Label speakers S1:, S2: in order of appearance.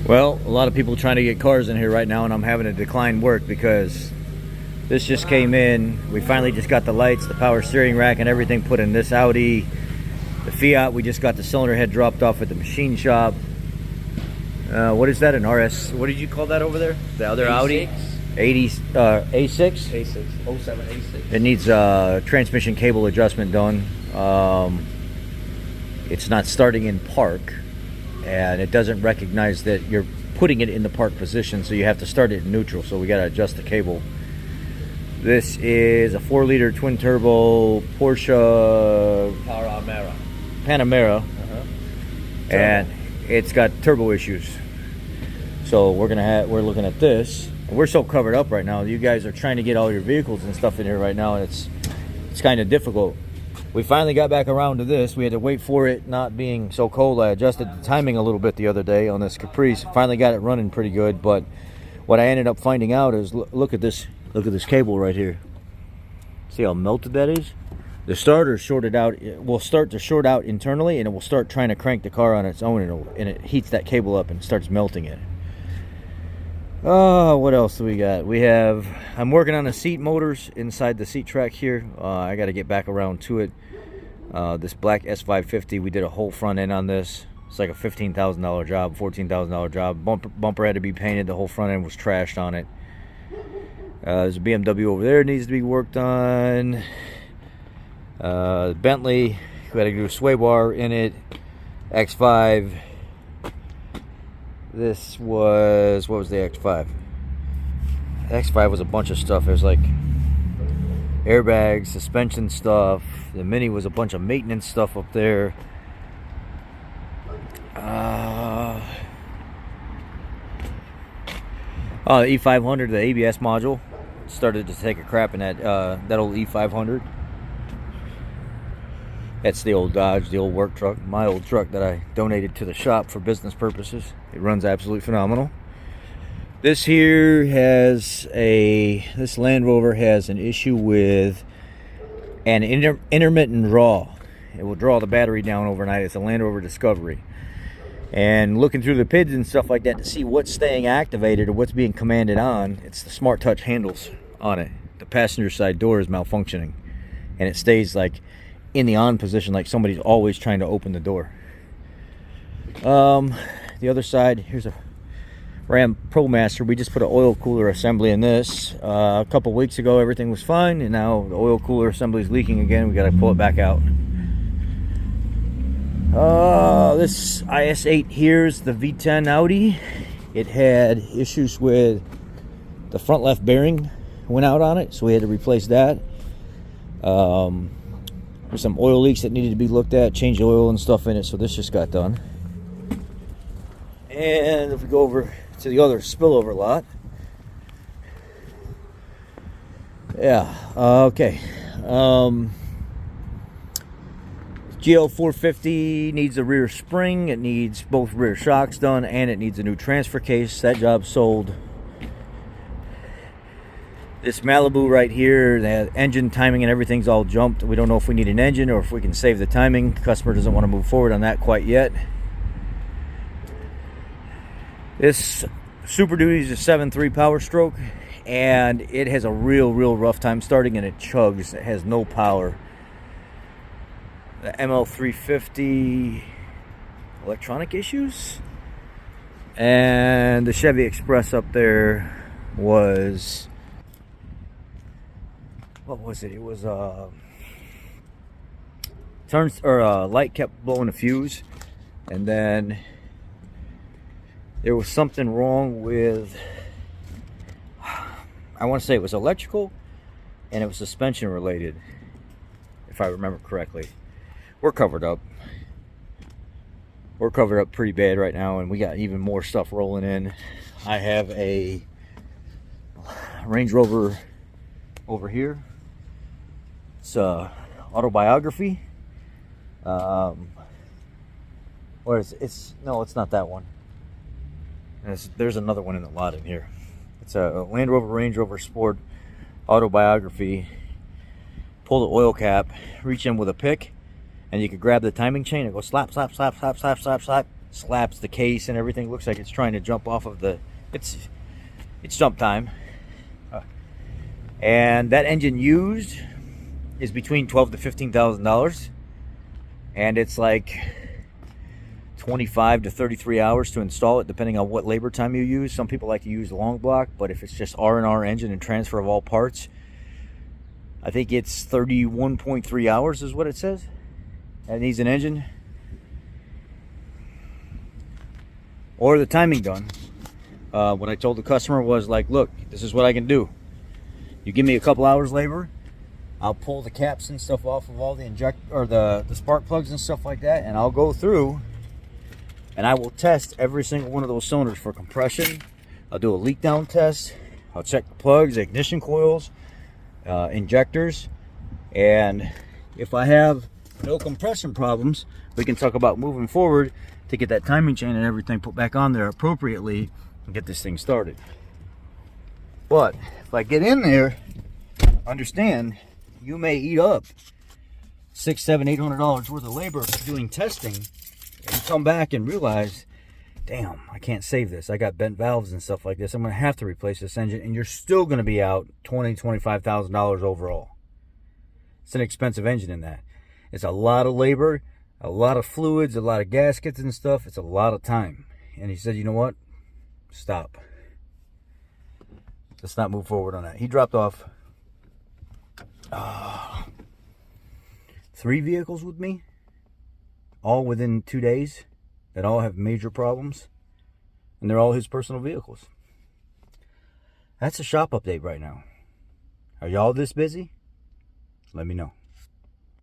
S1: Well, a lot of people trying to get cars in here right now, and I'm having to decline work because this just came in. We finally just got the lights, the power steering rack, and everything put in this Audi. The Fiat, we just got the cylinder head dropped off at the machine shop. What is that, an RS? What did you call that over there? The other
S2: A6.
S1: Audi? 80, A6?
S2: A6, 07 A6.
S1: It needs transmission cable adjustment done. It's not starting in park, and it doesn't recognize that you're putting it in the park position, so you have to start it in neutral, so we got to adjust the cable. This is a 4-liter twin-turbo Porsche Panamera, and it's got turbo issues. So we're looking at this. We're so covered up right now. You guys are trying to get all your vehicles and stuff in here right now, and it's kind of difficult. We finally got back around to this. We had to wait for it not being so cold. I adjusted the timing a little bit the other day on this Caprice. Finally got it running pretty good, but what I ended up finding out is, look at this cable right here. See how melted that is? The starter shorted out. It will start to short out internally, and it will start trying to crank the car on its own, and it heats that cable up and starts melting it. Oh, what else do we got? I'm working on the seat motors inside the seat track here. I got to get back around to it. This black S550, we did a whole front end on this. It's like a $15,000 job, $14,000 job. Bumper had to be painted. The whole front end was trashed on it. There's a BMW over there that needs to be worked on. Bentley, we had to do a sway bar in it. X5. This was, what was the X5? X5 was a bunch of stuff. It was like airbags, suspension stuff. The Mini was a bunch of maintenance stuff up there. The E500, the ABS module, started to take a crap in that old E500. That's the old Dodge, the old work truck, my old truck that I donated to the shop for business purposes. It runs absolutely phenomenal. This here this Land Rover has an issue with an intermittent draw. It will draw the battery down overnight. It's a Land Rover Discovery. And looking through the PIDs and stuff like that to see what's staying activated or what's being commanded on, it's the smart touch handles on it. The passenger side door is malfunctioning, and it stays like in the on position, like somebody's always trying to open the door. The other side, here's a Ram ProMaster. We just put an oil cooler assembly in this. A couple weeks ago everything was fine, and now the oil cooler assembly is leaking again. We got to pull it back out. This IS8 here is the V10 Audi. It had issues with the front left bearing went out on it, so we had to replace that. There's some oil leaks that needed to be looked at, change the oil and stuff in it, so this just got done. And if we go over to the other spillover lot, yeah, okay. GL450 needs a rear spring, it needs both rear shocks done, and it needs a new transfer case. That job sold. This Malibu right here, the engine timing and everything's all jumped. We don't know if we need an engine or if we can save the timing. The customer doesn't want to move forward on that quite yet. This Super Duty is a 7.3 Power Stroke, and it has a real rough time starting, and it chugs. It has no power. The ML350, electronic issues. And the Chevy Express up there was, what was it? It was light kept blowing a fuse, and then there was something wrong with, I want to say it was electrical, and it was suspension related, if I remember correctly. We're covered up. We're covered up pretty bad right now, and we got even more stuff rolling in. I have a Range Rover over here. It's Autobiography. Or no, it's not that one. There's another one in the lot in here. It's a Land Rover Range Rover Sport Autobiography. Pull the oil cap, reach in with a pick, and you can grab the timing chain and go slap, slap, slap, slap, slap, slap, slap. slaps the case and everything. Looks like it's trying to jump off of the. It's jump time. And that engine used is between $12,000 to $15,000, and it's like 25 to 33 hours to install it, depending on what labor time you use. Some people like to use the long block, but if it's just R&R engine and transfer of all parts, I think it's 31.3 hours is what it says. That needs an engine or the timing done. What I told the customer was like, look, this is what I can do. You give me a couple hours labor, I'll pull the caps and stuff off of all the the spark plugs and stuff like that, and I'll go through and I will test every single one of those cylinders for compression. I'll do a leak down test. I'll check the plugs, ignition coils, injectors, and if I have no compression problems, we can talk about moving forward to get that timing chain and everything put back on there appropriately and get this thing started. But if I get in there, understand, you may eat up $600, $700, $800 worth of labor doing testing, and come back and realize, damn, I can't save this. I got bent valves and stuff like this. I'm going to have to replace this engine, and you're still going to be out $20,000, $25,000 overall. It's an expensive engine in that. It's a lot of labor, a lot of fluids, a lot of gaskets and stuff. It's a lot of time. And he said, you know what? Stop. Let's not move forward on that. He dropped off 3 vehicles with me, all within 2 days, that all have major problems, and they're all his personal vehicles. That's a shop update right now. Are y'all this busy? Let me know.